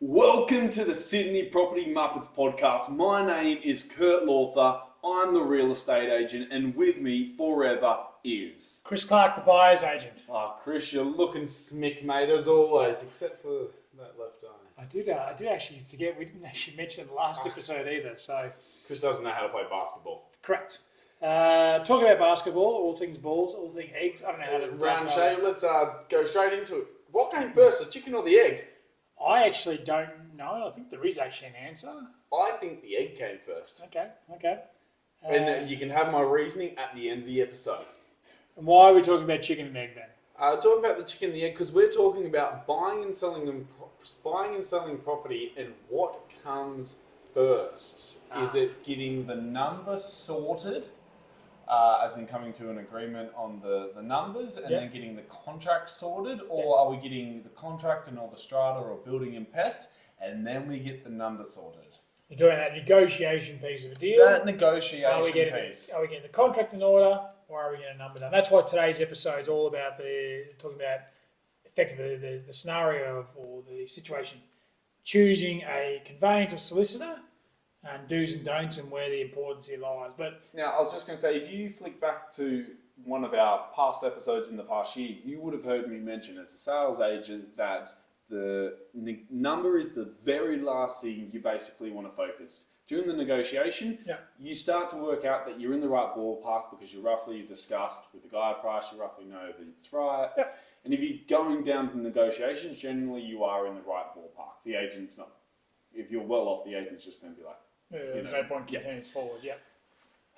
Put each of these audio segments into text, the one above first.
Welcome to the Sydney Property Muppets podcast. My name is Kurt Lawther. I'm the real estate agent, and with me forever is Chris Clark, the buyer's agent. Oh, Chris, you're looking smick, mate, as always, except for that left eye. I did actually forget, we didn't actually mention it in the last episode either, so... Chris doesn't know how to play basketball. Correct. Talking about basketball, all things balls, all things eggs, I don't know how to... Round shape, let's go straight into it. What came first, the chicken or the egg? I actually don't know. I think there is actually an answer. I think the egg came first. Okay. And you can have my reasoning at the end of the episode. And why are we talking about chicken and egg then? Talking about the chicken and the egg because we're talking about buying and selling property, and what comes first. Is it getting the numbers sorted, as in coming to an agreement on the numbers, and then getting the contract sorted, or are we getting the contract and all the strata or building and pest, and then we get the numbers sorted? You're doing that negotiation piece of a deal. That negotiation piece. Are we getting the contract in order, or are we getting a number done? That's what today's episode is all about. Talking about effectively the scenario or the situation. Choosing a conveyancer solicitor and do's and don'ts and where the importance here lies. But now, I was just going to say, if you flick back to one of our past episodes in the past year, you would have heard me mention as a sales agent that the number is the very last thing you basically want to focus. During the negotiation, you start to work out that you're in the right ballpark because you roughly discussed with the guy price, you roughly know that it's right. Yep. And if you're going down to negotiations, generally you are in the right ballpark. The agent's not. If you're well off, the agent's just going to be like, there's no point continuing forward. Yeah.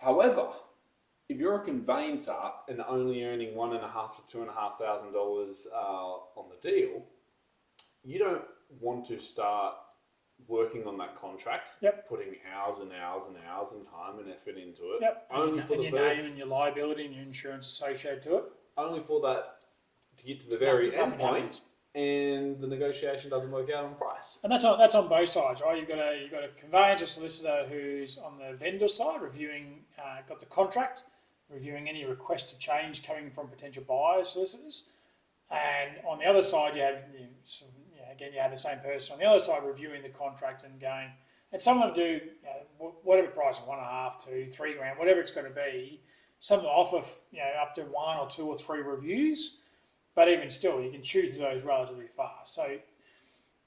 However, if you're a conveyancer and only earning $1,500 to $2,500 on the deal, you don't want to start working on that contract, putting hours and hours and hours and time and effort into it. Only for your name and your liability and your insurance associated to it. Only for that to get to the very end point, and the negotiation doesn't work out on price. And that's on both sides, right? You've got a conveyancer solicitor who's on the vendor side reviewing, got the contract, reviewing any request of change coming from potential buyers, solicitors, and on the other side you have you have the same person on the other side reviewing the contract and going, and some of them do whatever pricing, $1.5 to $3,000, whatever it's going to be. Some of them offer up to 1 or 2 or 3 reviews, but even still, you can choose those relatively fast. So I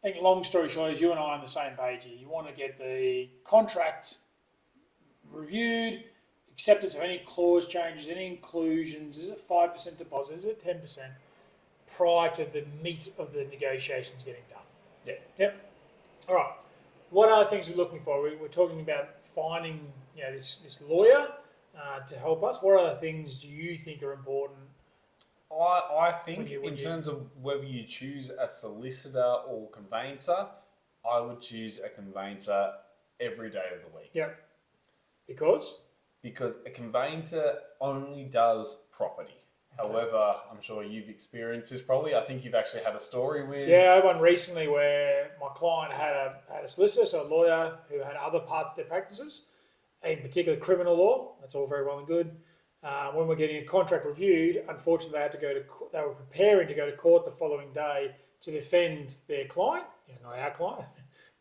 think long story short is you and I are on the same page here. You want to get the contract reviewed, accepted to any clause changes, any inclusions. Is it 5% deposit? Is it 10%? Prior to the meat of the negotiations getting done. Yep. All right. What other things we're looking for? We're talking about finding this lawyer to help us. What other things do you think are important? I think in terms of whether you choose a solicitor or conveyancer, I would choose a conveyancer every day of the week. Yep. Because? Because a conveyancer only does property. However, I'm sure you've experienced this probably. I think you've actually had a story with... Yeah, I had one recently where my client had a solicitor, so a lawyer who had other parts of their practices, in particular criminal law. That's all very well and good. When we're getting a contract reviewed, unfortunately they were preparing to go to court the following day to defend their client, not our client,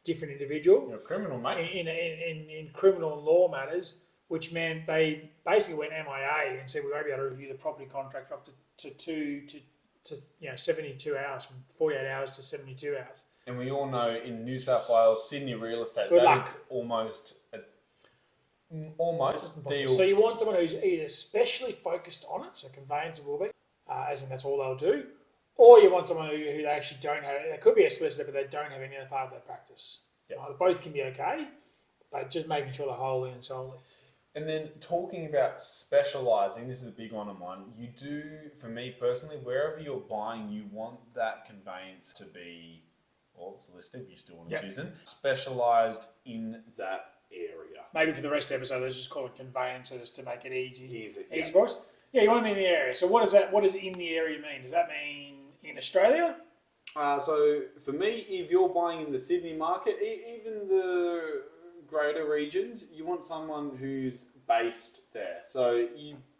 different individual. You're a criminal, mate. In criminal and law matters, which meant they basically went MIA and said we won't be able to review the property contract for up to 72 hours, from 48 hours to 72 hours. And we all know in New South Wales, Sydney real estate, is almost deal. So you want someone who's either specially focused on it, so conveyancer will be, as in that's all they'll do, or you want someone who they actually don't have, they could be a solicitor, but they don't have any other part of their practice. Both can be okay, but just making sure they're wholly and solely. And then talking about specialising, this is a big one of mine. You do, for me personally, wherever you're buying, you want that conveyance to be, or solicitor, if you still want to choose them, specialised in that area. Maybe for the rest of the episode, let's just call it conveyancer just to make it easy for us. Yeah, you want to be in the area. So what does in the area mean? Does that mean in Australia? So for me, if you're buying in the Sydney market, even the greater regions, you want someone who's based there. So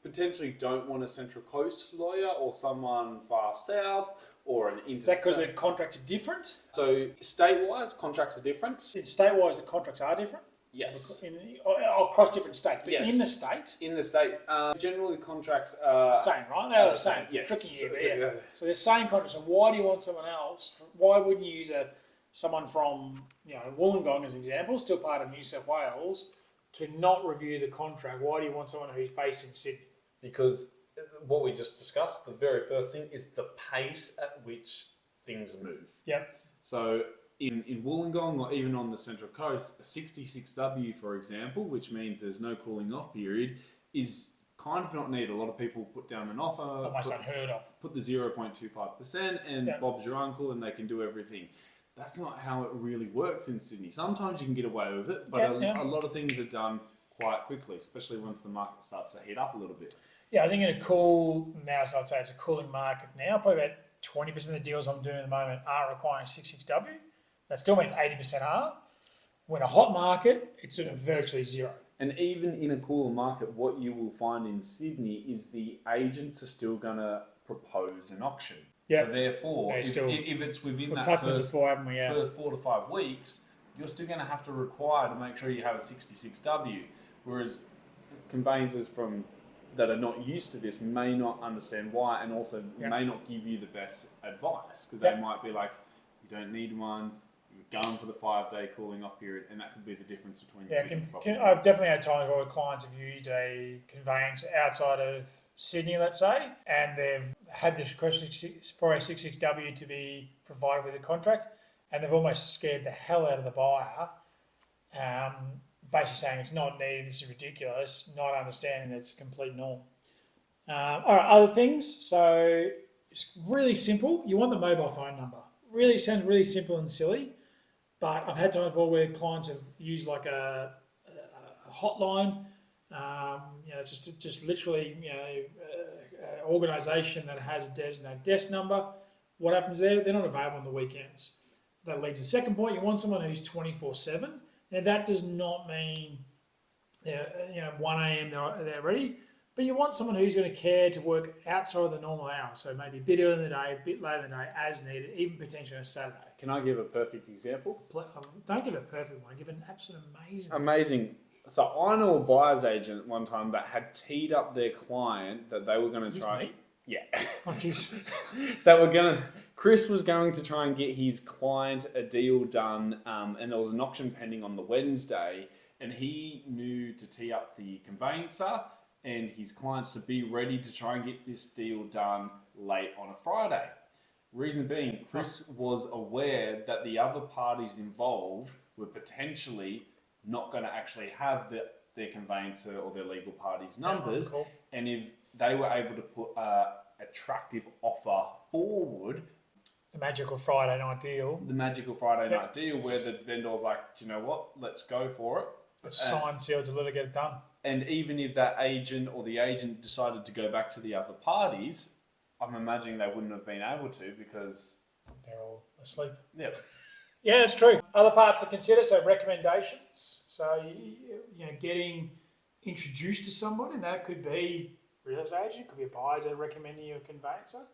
potentially don't want a Central Coast lawyer or someone far south or an interstate. Is that because the contracts are different? So state-wise, contracts are different. State-wise, the contracts are different? Yes. Across different states, but Yes. in the state, In the state, generally contracts are same, right? They're the same. Yes. Tricky, So- yeah. so, yeah. So they're same contracts. So why do you want someone else? Why wouldn't you use someone from Wollongong as an example, still part of New South Wales, to not review the contract? Why do you want someone who's based in Sydney? Because what we just discussed, the very first thing is the pace at which things move. Yep. So in Wollongong or even on the Central Coast, a 66W, for example, which means there's no cooling off period, is kind of not needed. A lot of people put down an offer, Almost unheard of. put the 0.25%, and Yeah. Bob's your uncle, and they can do everything. That's not how it really works in Sydney. Sometimes you can get away with it, but a lot of things are done quite quickly, especially once the market starts to heat up a little bit. Yeah, I think I'd say it's a cooling market now. Probably about 20% of the deals I'm doing at the moment are requiring 66W. That still means 80% are. When a hot market, it's sort of virtually zero. And even in a cooler market, what you will find in Sydney is the agents are still going to propose an auction. Yeah. So therefore, Yeah, if it's within We've that touched this first, before, haven't we? Yeah. first 4 to 5 weeks, you're still going to have to require to make sure you have a 66W. Whereas conveyancers that are not used to this may not understand why, and also may not give you the best advice, because they might be like, you don't need one, you're going for the 5-day cooling off period, and that could be the difference between I've definitely had times where clients have used a conveyance outside of Sydney, let's say, and they've had this question for a 66W to be provided with a contract, and they've almost scared the hell out of the buyer, basically saying it's not needed, this is ridiculous, not understanding that it's a complete norm. All right, other things. So it's really simple. You want the mobile phone number. Really sounds really simple and silly, but I've had times before where clients have used like a hotline. Just literally, an organisation that has a designated desk number. What happens there? They're not available on the weekends. That leads to the second point. You want someone who's 24/7. Now that does not mean 1 a.m. they're ready, but you want someone who's going to care to work outside of the normal hours. So maybe a bit early in the day, a bit later in the day, as needed, even potentially on a Saturday. Can I give a perfect example? Don't give a perfect one. Give an absolute amazing. Amazing. So I know a buyer's agent at one time that had teed up their client that they were going to try. Me? Yeah. Oh, jeez. Chris was going to try and get his client a deal done, and there was an auction pending on the Wednesday, and he knew to tee up the conveyancer and his clients to be ready to try and get this deal done late on a Friday. Reason being, Chris was aware that the other parties involved were potentially not going to actually have their conveyancer or their legal party's numbers, cool. and if they were able to put an attractive offer forward, The magical Friday night deal. night deal, where the vendor's like, do you know what, let's go for it. Let's sign, seal, deliver, get it done. And even if that agent or the agent decided to go back to the other parties, I'm imagining they wouldn't have been able to because They're all asleep. yeah. Yeah, that's true. Other parts to consider, so recommendations. So, getting introduced to somebody, and that could be a real estate agent, could be a buyer that recommending you a conveyancer.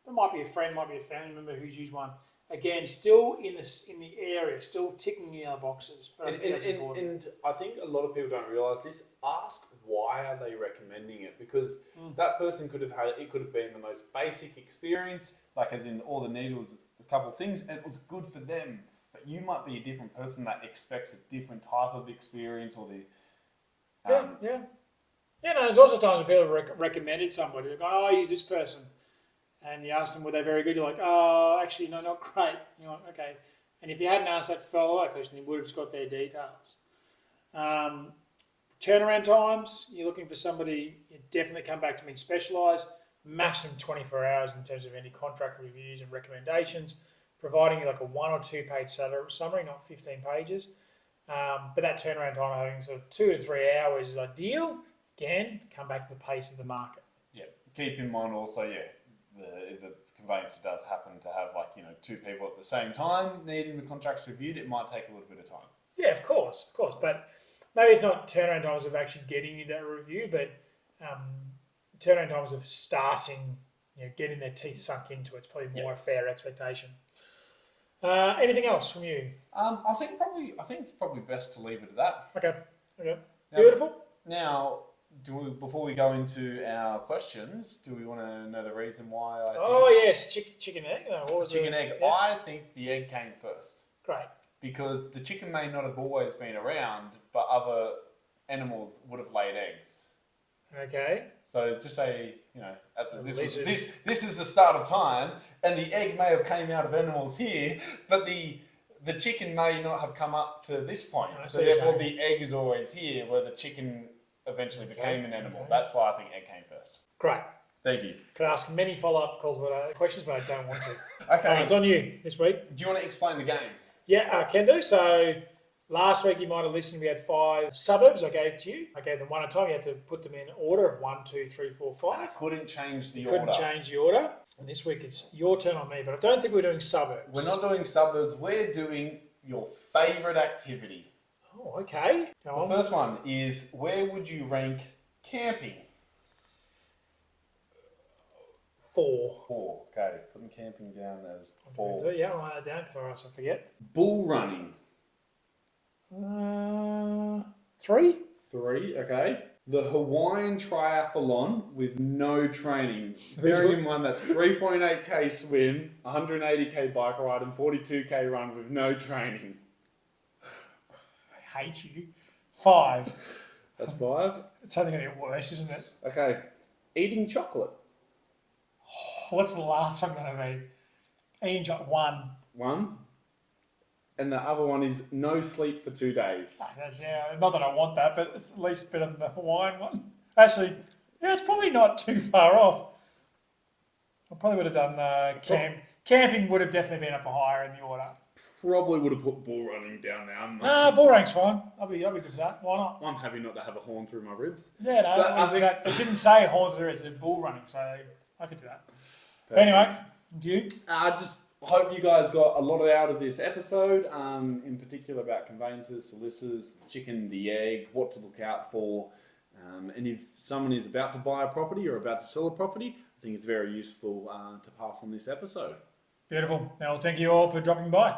It might be a friend, might be a family member who's used one. Again, still in the area, still ticking the other boxes. But I think that's important. And I think a lot of people don't realise this. Ask why are they recommending it, because that person could have been the most basic experience, like as in all the need was a couple of things, and it was good for them. But you might be a different person that expects a different type of experience, or the there's also times when people have recommended somebody. They're going, I use this person. And you ask them, were they very good? You're like, oh, actually, no, not great. You're like, okay. And if you hadn't asked that follow-up question, you would have just got their details. Turnaround times, you're looking for somebody, you definitely come back to me and specialise. Maximum 24 hours in terms of any contract reviews and recommendations, providing you like a 1 or 2 page summary, not 15 pages. But that turnaround time, having sort of 2 to 3 hours is ideal. Again, come back to the pace of the market. Yeah. Keep in mind also, if the conveyancer does happen to have 2 people at the same time needing the contracts reviewed, it might take a little bit of time. Yeah, of course. But maybe it's not turnaround times of actually getting you that review, but turnaround times of starting, getting their teeth sunk into it's probably more a fair expectation. Anything else from you? I think it's probably best to leave it at that. Okay. Now, Beautiful. Now, before we go into our questions, do we want to know the reason why? Yes, chicken egg. What was Chicken it? egg. Yeah. I think the egg came first. Great. Because the chicken may not have always been around, but other animals would have laid eggs. Okay. So just say, this is the start of time, and the egg may have came out of animals here, but the chicken may not have come up to this point. So therefore the egg is always here, where the chicken eventually became an animal. Okay. That's why I think egg came first. Great. Thank you. Could ask many follow-up questions, but I don't want to. Okay. It's on you this week. Do you want to explain the game? Yeah, I can do. So last week you might have listened, we had 5 suburbs I gave to you. I gave them one at a time. You had to put them in order of 1, 2, 3, 4, 5. I couldn't change the order. Couldn't change the order. And this week it's your turn on me, but I don't think we're doing suburbs. We're not doing suburbs. We're doing your favourite activity. Oh, okay. Go on. The first one is, where would you rank camping? 4. 4. Okay, putting camping down as 4. Yeah, I'll write that down because otherwise I forget. Bull running. 3. 3, okay. The Hawaiian Triathlon with no training. Bearing in mind that 3.8k swim, 180k bike ride, and 42k run with no training. I hate you. 5. That's 5. It's only going to get worse, isn't it? Okay. Eating chocolate. What's the last one going to be? Eating chocolate. 1. 1. And the other one is no sleep for 2 days. Not that I want that, but it's at least better than the Hawaiian one. Actually, it's probably not too far off. I probably would have done camping would have definitely been up higher in the order. Probably would have put bull running down now. Bull running's fine. I'll be good for that. Why not? I'm happy not to have a horn through my ribs. Yeah, no, but I think they didn't say horn through it, said bull running, so I could do that. Anyway, do you? Just hope you guys got a lot out of this episode, in particular about conveyancers, solicitors, the chicken, the egg, what to look out for. And if someone is about to buy a property or about to sell a property, I think it's very useful to pass on this episode. Beautiful. Now, thank you all for dropping by.